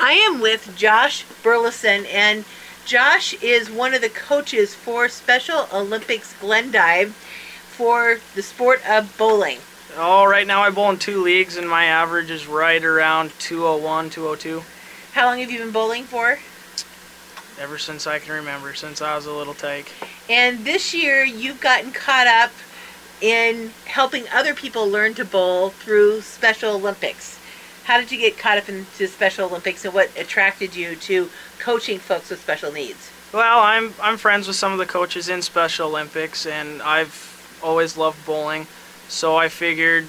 I am with Josh Burleson, and Josh is one of the coaches for Special Olympics Glendive for the sport of bowling. Oh, right now I bowl in 2 leagues and my average is right around 201, 202. How long have you been bowling for? Ever since I can remember, since I was a little tyke. And this year you've gotten caught up in helping other people learn to bowl through Special Olympics. How did you get caught up into Special Olympics, and what attracted you to coaching folks with special needs? Well, I'm friends with some of the coaches in Special Olympics, and I've always loved bowling. So I figured,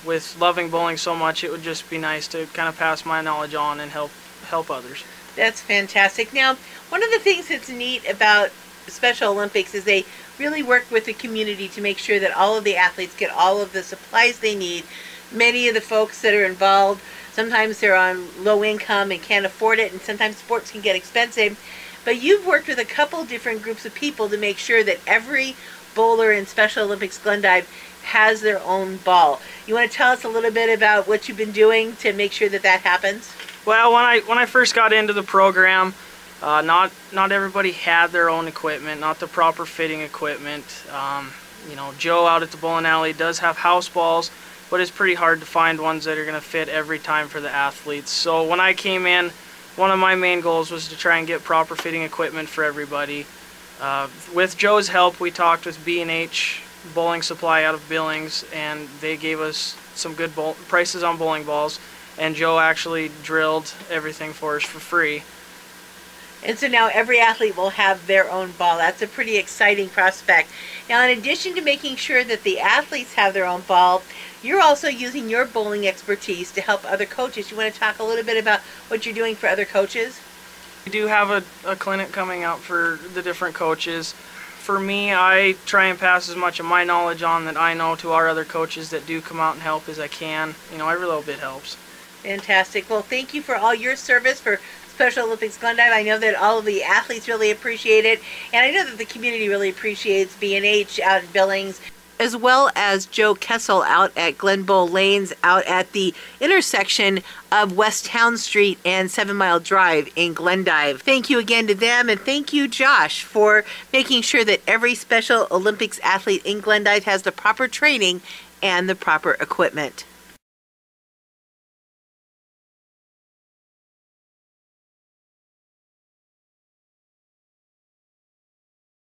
with loving bowling so much, it would just be nice to kind of pass my knowledge on and help others. That's fantastic. Now, one of the things that's neat about Special Olympics is they really work with the community to make sure that all of the athletes get all of the supplies they need. Many of the folks that are involved, sometimes they're on low income and can't afford it, and sometimes sports can get expensive. But you've worked with a couple different groups of people to make sure that every bowler in Special Olympics Glendive has their own ball. You want to tell us a little bit about what you've been doing to make sure that that happens? Well, when I first got into the program, not everybody had their own equipment, not the proper fitting equipment. Joe out at the bowling alley does have house balls, but it's pretty hard to find ones that are going to fit every time for the athletes. So when I came in, one of my main goals was to try and get proper fitting equipment for everybody. With Joe's help, we talked with B&H Bowling Supply out of Billings, and they gave us some good prices on bowling balls, and Joe actually drilled everything for us for free. And so now every athlete will have their own ball. That's a pretty exciting prospect. Now, in addition to making sure that the athletes have their own ball, you're also using your bowling expertise to help other coaches. You want to talk a little bit about what you're doing for other coaches? We do have a clinic coming out for the different coaches. For me, I try and pass as much of my knowledge on that I know to our other coaches that do come out and help as I can. Every little bit helps. Fantastic. Well, thank you for all your service for Special Olympics Glendive. I know that all of the athletes really appreciate it, and I know that the community really appreciates B&H out in Billings, as well as Joe Kessel out at Glenbow Lanes, out at the intersection of West Town Street and 7 Mile Drive in Glendive. Thank you again to them, and thank you, Josh, for making sure that every Special Olympics athlete in Glendive has the proper training and the proper equipment.